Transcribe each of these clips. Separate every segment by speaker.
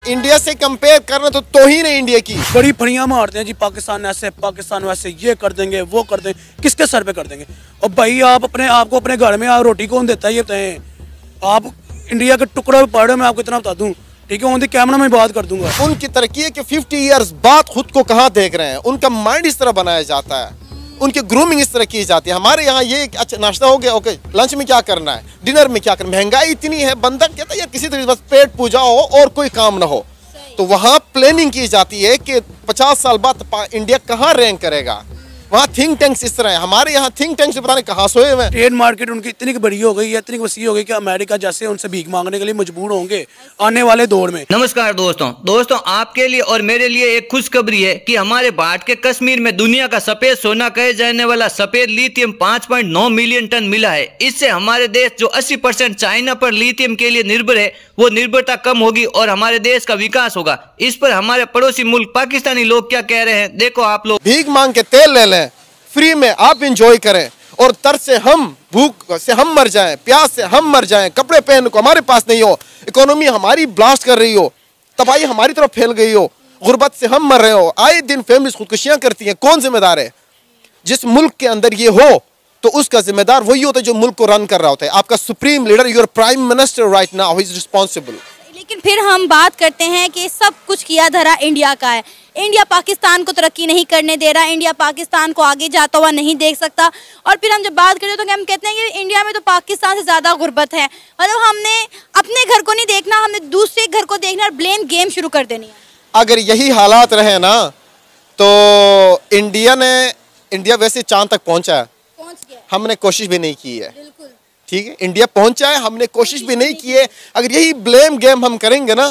Speaker 1: India से compare करना तो तौहीन है इंडिया की।
Speaker 2: बड़ी फड़ियां मारते हैं जी, पाकिस्तान ऐसे पाकिस्तान वैसे, ये कर देंगे वो कर देंगे, किसके सर पे कर देंगे। और भाई आप अपने आप को अपने घर में आप रोटी कौन देता है ये बताएं। आप इंडिया के टुकड़े पे पड़े, मैं आपको इतना बता दूं, ठीक है, ऑन द कैमरा में बात कर दूंगा।
Speaker 1: उनकी तरक्की है कि 50 इयर्स बाद खुद को कहाँ देख रहे हैं, उनका माइंड इस तरह बनाया जाता है, उनकी ग्रूमिंग इस तरह की जाती है। हमारे यहाँ ये अच्छा नाश्ता हो गया, ओके लंच में क्या करना है, डिनर में क्या करना है, महंगाई इतनी है, बंदा कहता है यार किसी तरह बस पेट पूजा हो और कोई काम ना हो। तो वहाँ प्लानिंग की जाती है कि 50 साल बाद इंडिया कहाँ रैंक करेगा। वहाँ थिंक टैंक्स इस तरह है, हमारे यहाँ थिंक टैंक्स पता नहीं कहाँ सोए हुए हैं।
Speaker 2: ट्रेड मार्केट उनकी इतनी बड़ी हो गई है, इतनी वसी हो गई कि अमेरिका जैसे उनसे भीख मांगने के लिए मजबूर होंगे आने वाले दौर में।
Speaker 3: नमस्कार दोस्तों आपके लिए और मेरे लिए एक खुशखबरी है कि हमारे भारत के कश्मीर में दुनिया का सफेद सोना कहे जाने वाला सफेद लिथियम 5.9 मिलियन टन मिला है। इससे हमारे देश जो 80% चाइना पर लिथियम के लिए निर्भर है, वो निर्भरता कम होगी और हमारे देश का विकास होगा। इस पर हमारे पड़ोसी मुल्क पाकिस्तानी लोग क्या कह रहे हैं, देखो आप लोग।
Speaker 1: भीख मांग के तेल ले लें, फ्री में आप इंजॉय करें और तरस से हम, भूख से हम मर जाएं, प्यास से हम मर जाएं, कपड़े पहनने को हमारे पास नहीं हो, इकोनॉमी हमारी ब्लास्ट कर रही हो, तबाही हमारी तरफ फैल गई हो, गुर्बत से हम मर रहे हो, आए दिन फैमिलीज खुदकुशियां करती हैं। कौन जिम्मेदार है? जिस मुल्क के अंदर ये हो तो उसका जिम्मेदार वही होता है जो मुल्क को रन कर रहा होता है। आपका supreme leader, your prime minister right now is responsible.
Speaker 4: लेकिन फिर हम बात करते हैं कि सब कुछ किया धरा इंडिया का है। इंडिया पाकिस्तान को तरक्की नहीं करने दे रहा, इंडिया पाकिस्तान को आगे जाता हुआ नहीं देख सकता। और फिर हम जब बात करते हैं तो हम कहते हैं कि इंडिया में तो पाकिस्तान से ज़्यादा गुर्बत है। मतलब हमने अपने घर को नहीं देखना, हमने दूसरे घर को देखना और ब्लेम गेम शुरू कर देनी है।
Speaker 1: अगर यही हालात रहे ना तो इंडिया वैसे चांद तक पहुंचा है, हमने कोशिश भी नहीं की है। ठीक है, इंडिया पहुंचा है, हमने कोशिश भी नहीं की है। अगर यही ब्लेम गेम हम करेंगे ना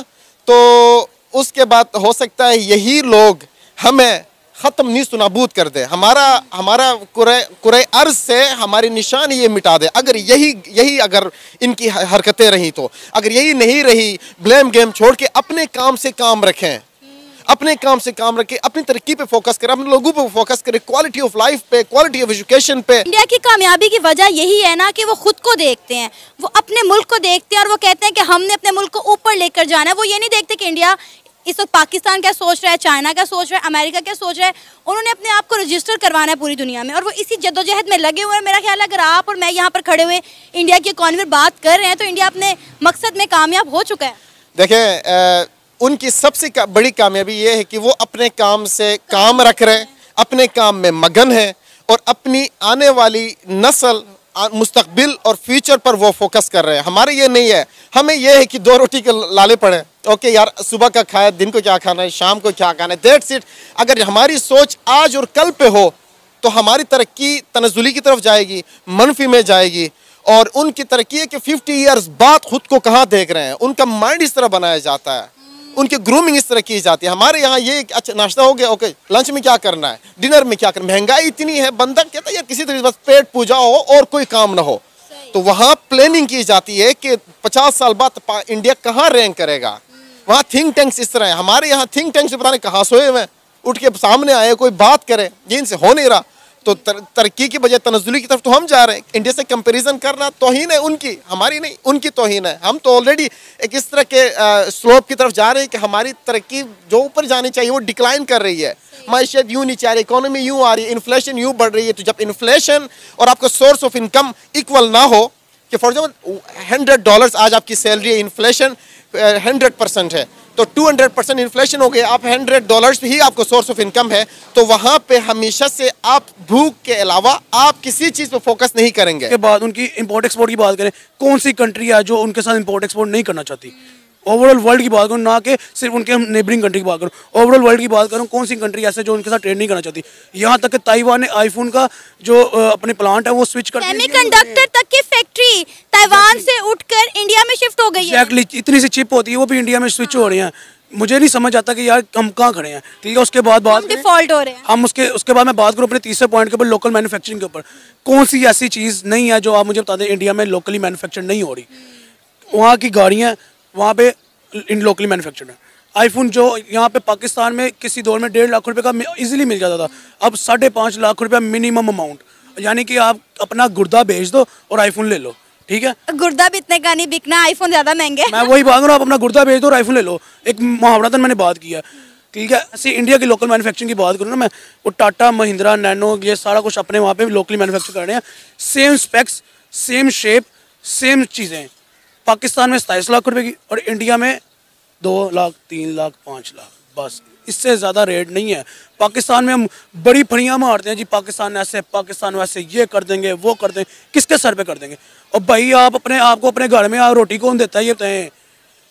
Speaker 1: तो उसके बाद हो सकता है यही लोग हमें ख़त्म नीस्त नाबूद कर दे, हमारा कुरे अर्ज से हमारी निशानी ये मिटा दे। अगर यही अगर इनकी हरकतें रही तो, अगर यही नहीं रही, ब्लेम गेम छोड़ के अपने काम से काम रखें, अपने काम से काम रखें, अपनी तरक्की पे फोकस करें, अपने लोगों पे फोकस करें, क्वालिटी ऑफ लाइफ पे, क्वालिटी ऑफ एजुकेशन पे।
Speaker 4: इंडिया की कामयाबी की वजह यही है ना कि वो खुद को देखते हैं, वो अपने मुल्क को देखते हैं और वो कहते हैं कि हमने अपने मुल्क को ऊपर लेकर जाना है। वो ये नहीं देखते कि इंडिया इस वक्त पाकिस्तान क्या सोच रहा है, चाइना क्या सोच रहा है, अमेरिका क्या सोच रहा है। उन्होंने अपने आप को रजिस्टर करवाना है पूरी दुनिया में और वो इसी जद्दोजहद में लगे हुए हैं। मेरा ख्याल है अगर आप और मैं यहाँ पर खड़े हुए इंडिया की इकॉनमी में बात कर रहे हैं तो इंडिया अपने मकसद में कामयाब हो चुका है।
Speaker 1: देखें, उनकी सबसे बड़ी कामयाबी ये है कि वो अपने काम से काम रख रहे हैं, अपने काम में मगन है और अपनी आने वाली नस्ल, मुस्तकबिल और फ्यूचर पर वो फोकस कर रहे हैं। हमारे ये नहीं है, हमें ये है कि 2 रोटी के लाले पड़े, ओके यार सुबह का खाया, दिन को क्या खाना है, शाम को क्या खाना है, दैट्स इट। अगर हमारी सोच आज और कल पे हो तो हमारी तरक्की तनज़ुली की तरफ जाएगी, मनफी में जाएगी। और उनकी तरक्की है कि 50 इयर्स बाद खुद को कहाँ देख रहे हैं, उनका माइंड इस तरह बनाया जाता है, उनकी ग्रूमिंग इस तरह की जाती है। हमारे यहाँ ये अच्छा नाश्ता हो गया, ओके लंच में क्या करना है, डिनर में क्या करना है, महंगाई इतनी है, बंदा कहता है यार किसी तरह बस पेट पूजा हो और कोई काम ना हो। तो वहाँ प्लानिंग की जाती है कि 50 साल बाद इंडिया कहाँ रैंक करेगा। वहाँ थिंक टैंक्स इस तरह है, हमारे यहाँ थिंक टैंक्स पता नहीं कहाँ सोए हुए हैं, उठ के सामने आए, कोई बात करे, ये इनसे हो नहीं रहा। तो तरक्की की बजाय तनज़्ज़ुली की तरफ तो हम जा रहे हैं। इंडिया से कंपैरिजन करना तौहीन है उनकी, हमारी नहीं, उनकी तौहीन है। हम तो ऑलरेडी एक इस तरह के स्लोप की तरफ जा रहे हैं कि हमारी तरक्की जो ऊपर जानी चाहिए वो डिक्लाइन कर रही है। माइशत यूँ नीचे आ रही है, इकोनॉमी यूँ आ रही है, इन्फ्लेशन यूँ बढ़ रही है। तो जब इन्फ्लेशन और आपका सोर्स ऑफ इनकम इक्वल ना हो कि फॉर एग्जाम्पल $100 आज आपकी सैलरी है, इन्फ्लेशन 100% है तो 200% इन्फ्लेशन हो गया, आप $100 ही आपको सोर्स ऑफ इनकम है, तो वहाँ पे हमेशा से आप भूख के अलावा आप किसी चीज़ पे फोकस नहीं करेंगे।
Speaker 2: के बाद उनकी इंपोर्ट एक्सपोर्ट की बात करें, कौन सी कंट्री है जो उनके साथ इंपोर्ट एक्सपोर्ट नहीं करना चाहती? ओवरऑल वर्ल्ड की बात करूँ, ना कि सिर्फ उनके नेबरिंग कंट्री की बात करूँ, ओवरऑल वर्ल्ड की बात करूँ, कौन सी कंट्री ऐसे जो उनके साथ ट्रेड नहीं करना चाहती? यहाँ तक कि ताइवान ने आईफोन का जो अपने प्लांट है वो स्विच कर,
Speaker 4: सेमीकंडक्टर तक की फैक्ट्री ताइवान से उठकर इंडिया में शिफ्ट हो गई है।
Speaker 2: एक्जैक्टली, इतनी सी चिप होती है वो भी इंडिया में स्विच हो रही हैं। मुझे नहीं समझ आता कि यार हम कहाँ खड़े हैं। ठीक है, उसके बाद बात
Speaker 4: डिफॉल्ट हो रहे हैं हम,
Speaker 2: उसके बाद मैं बात करूँ अपने तीसरे पॉइंट के ऊपर, लोकल मैन्युफैक्चरिंग के ऊपर। कौन सी ऐसी चीज़ नहीं है जो आप मुझे बता दें इंडिया में लोकली मैन्युफैक्चर नहीं हो रही? वहाँ की गाड़ियाँ वहाँ पे इन लोकली मैन्युफैक्चर्ड है। आईफोन जो यहाँ पे पाकिस्तान में किसी दौर में 1.5 लाख रुपए का इजीली मिल जाता था, अब 5.5 लाख रुपया मिनिमम अमाउंट, यानी कि आप अपना गुर्दा बेच दो और आईफोन ले लो। ठीक है,
Speaker 4: गुर्दा भी इतने का नहीं बिकना, आईफोन ज्यादा महंगे।
Speaker 2: मैं वही बात करूँ, आप अपना गुर्दा भेज दो और आईफोन ले लो। एक मुहावरतन मैंने बात किया, ठीक है। ऐसे इंडिया की लोकल मैन्युफैक्चरिंग की बात करूँ ना मैं, वो टाटा महिंद्रा नैनो ये सारा कुछ अपने वहाँ पे लोकली मैन्युफैक्चर कर रहे हैं। Same specs, same shape, same चीज़ें। पाकिस्तान में 27 लाख रुपए की और इंडिया में 2 लाख 3 लाख 5 लाख, बस इससे ज़्यादा रेट नहीं है। पाकिस्तान में हम बड़ी फड़ियाँ मारते हैं जी, पाकिस्तान ऐसे, पाकिस्तान वैसे, ये कर देंगे, वो कर देंगे, किसके सर पे कर देंगे? और भाई आप अपने आप को अपने घर में रोटी कौन देता है ये बताएं?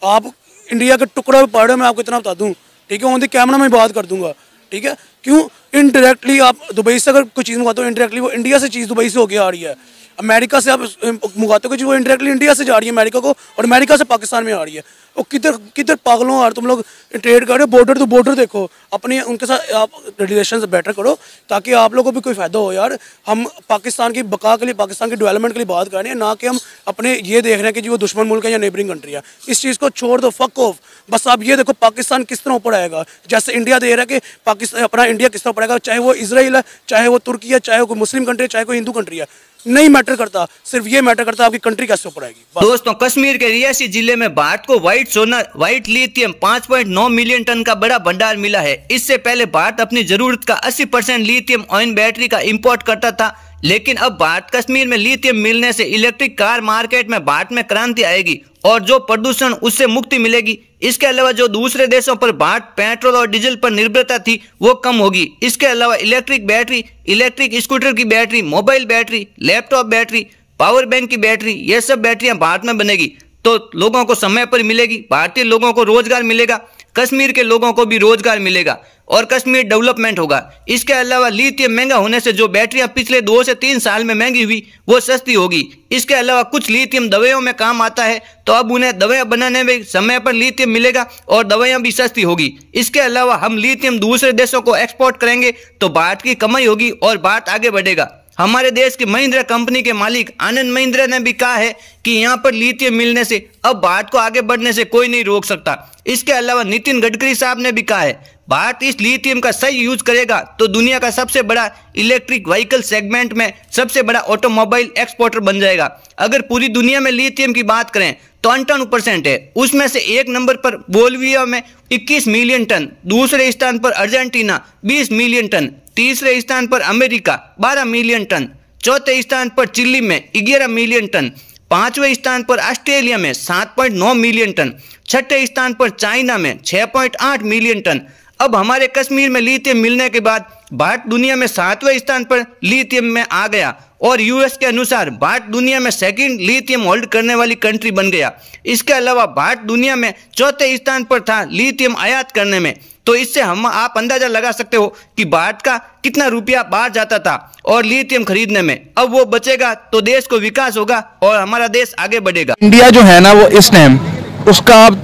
Speaker 2: आप इंडिया के टुकड़ा पड़ रहे हो, मैं आपको इतना बता दूँ, ठीक है। ऑन द कैमरा में बात कर दूंगा, ठीक है। क्यों? इनडायरेक्टली आप दुबई से अगर कोई चीज़ मंगाते हो, इनडायरेक्टली वो इंडिया से चीज़ दुबई से होके आ रही है। अमेरिका से आप मंगाते हो, वो इनडायरेक्टली इंडिया से जा रही है अमेरिका को, और अमेरिका से पाकिस्तान में आ रही है। और किधर किधर पागलों यार तुम लोग ट्रेड कर रहे हो, बॉर्डर टू बॉर्डर देखो, अपने उनके साथ आप रिलेशन बेटर करो ताकि आप लोगों को भी कोई फ़ायदा हो यार। हम पाकिस्तान की बका के लिए, पाकिस्तान की डेवलपमेंट के लिए बात कर रहे हैं, ना कि हम अपने ये देख रहे हैं कि जी वो दुश्मन मुल्क है या नेबरिंग कंट्री है। इस चीज़ को छोड़ दो, फक ऑफ। बस आप ये देखो पाकिस्तान किस तरह ऊपर आएगा, जैसे इंडिया दे रहा है कि पाकिस्तान अपना इंडिया किस तरह ऊपर आएगा, चाहे वो इजराइल है, चाहे वो तुर्की है, चाहे वो कोई मुस्लिम कंट्री है, चाहे कोई हिंदू कंट्री है, नहीं मैटर करता। सिर्फ ये मैटर करता है आपकी कंट्री कैसे ऊपर आएगी।
Speaker 3: दोस्तों, कश्मीर के रियासी जिले में भारत को व्हाइट सोना, व्हाइट लिथियम 5.9 मिलियन टन का बड़ा भंडार मिला है। इससे पहले भारत अपनी जरूरत का 80% लिथियम आयन बैटरी का इंपोर्ट करता था, लेकिन अब भारत कश्मीर में लिथियम मिलने से इलेक्ट्रिक कार मार्केट में भारत में क्रांति आएगी और जो प्रदूषण उससे मुक्ति मिलेगी। इसके अलावा जो दूसरे देशों पर भारत पेट्रोल और डीजल पर निर्भरता थी वो कम होगी। इसके अलावा इलेक्ट्रिक बैटरी, इलेक्ट्रिक स्कूटर की battery, mobile battery, laptop battery, power bank की बैटरी, ये सब बैटरियां भारत में बनेगी तो लोगों को समय पर मिलेगी, भारतीय लोगों को रोजगार मिलेगा, कश्मीर के लोगों को भी रोजगार मिलेगा और कश्मीर डेवलपमेंट होगा। इसके अलावा लिथियम महंगा होने से जो बैटरियां पिछले 2 से 3 साल में महंगी हुई वो सस्ती होगी। इसके अलावा कुछ लिथियम दवाइयों में काम आता है तो अब उन्हें दवाइयां बनाने में समय पर लिथियम मिलेगा और दवाइयां भी सस्ती होगी। इसके अलावा हम लिथियम दूसरे देशों को एक्सपोर्ट करेंगे तो भारत की कमाई होगी और भारत आगे बढ़ेगा। हमारे देश की महिंद्रा कंपनी के मालिक आनंद महिंद्रा ने भी कहा है कि यहाँ पर लिथियम मिलने से अब भारत को आगे बढ़ने से कोई नहीं रोक सकता। इसके अलावा नितिन गडकरी साहब ने भी कहा है भारत इस लिथियम का सही यूज करेगा तो दुनिया का सबसे बड़ा इलेक्ट्रिक व्हीकल सेगमेंट में सबसे बड़ा ऑटोमोबाइल एक्सपोर्टर बन जाएगा। अगर पूरी दुनिया में लिथियम की बात करें तो 98% है, उसमें से एक नंबर पर बोल्विया में 21 मिलियन टन, दूसरे स्थान पर अर्जेंटीना 20 मिलियन टन, तीसरे स्थान पर अमेरिका 12 मिलियन टन, चौथे स्थान पर चिली में 11 मिलियन टन, पांचवें स्थान पर ऑस्ट्रेलिया में 7.9 मिलियन टन, छठे स्थान पर चाइना में 6.8 मिलियन टन। अब हमारे कश्मीर में लिथियम मिलने के बाद भारत दुनिया में 7वें स्थान पर लिथियम में आ गया और यूएस के अनुसार भारत दुनिया में सेकंड लिथियम होल्ड करने वाली कंट्री बन गया। इसके अलावा भारत दुनिया में चौथे स्थान पर था लिथियम आयात करने में। तो इससे हम आप अंदाजा लगा सकते हो कि भारत का कितना रुपया बाहर जाता था और लिथियम खरीदने में। अब वो बचेगा तो देश को विकास होगा और हमारा देश आगे बढ़ेगा।
Speaker 5: इंडिया जो है ना वो इस टाइम उसका आप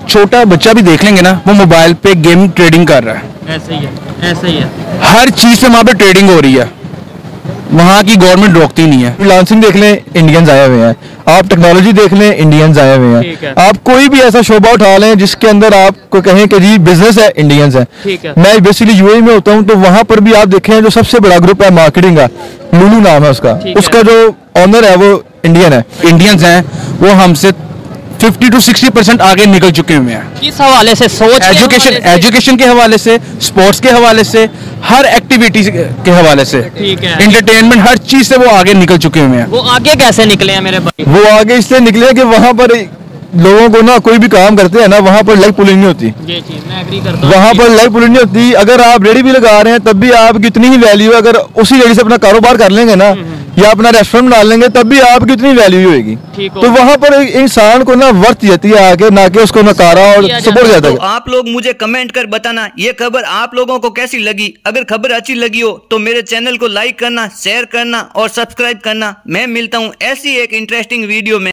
Speaker 5: छोटा बच्चा भी देख लेंगे ना, वो मोबाइल पे गेम ट्रेडिंग कर रहा है।
Speaker 6: ऐसे ही है, ऐसे ही है।
Speaker 5: हर चीज से वहाँ पे ट्रेडिंग हो रही है, वहाँ की गवर्नमेंट रोकती नहीं है। फ्रीलांसिंग देख लें, इंडियंस आए हुए हैं। आप टेक्नोलॉजी देख लें, इंडियंस आए हुए हैं। आप कोई भी ऐसा शोबा उठा लें जिसके अंदर आपको कहें कि जी बिजनेस है, इंडियंस है। मैं बेसिकली यूएई में होता हूँ तो वहाँ पर भी आप देखें जो सबसे बड़ा ग्रुप है मार्केटिंग का, लुलू नाम है उसका जो ऑनर है वो इंडियन है। इंडियंस हैं वो हमसे 50 to 60% आगे निकल चुके हुए हैं।
Speaker 6: किस हवाले से? सोच
Speaker 5: एजुकेशन के हवाले से, स्पोर्ट्स के हवाले से, हर एक्टिविटी के हवाले से, एंटरटेनमेंट, हर चीज से वो आगे निकल चुके हुए हैं।
Speaker 6: वो आगे कैसे निकले हैं मेरे भाई?
Speaker 5: वो आगे इसलिए निकले कि वहाँ पर लोगों को ना कोई भी काम करते हैं ना वहाँ पर लाइफ पुलिंग नहीं होती।
Speaker 6: ये चीज मैं एग्री करता हूँ।
Speaker 5: वहाँ पर लाइफ पुलिंग नहीं होती। अगर आप रेडी भी लगा रहे हैं तब भी आपकी उतनी ही वैल्यू है। अगर उसी रेडी से अपना कारोबार कर लेंगे ना या अपना रेस्टोरेंट डाल लेंगे तब भी आपकी उतनी वैल्यू होगी। तो वहाँ पर इंसान को ना वर्थ जाती है आगे, ना कि उसको नकारा और सपोर्ट जाता है।
Speaker 3: तो आप लोग मुझे कमेंट कर बताना ये खबर आप लोगों को कैसी लगी। अगर खबर अच्छी लगी हो तो मेरे चैनल को लाइक करना, शेयर करना और सब्सक्राइब करना। मैं मिलता हूँ ऐसी एक इंटरेस्टिंग वीडियो में।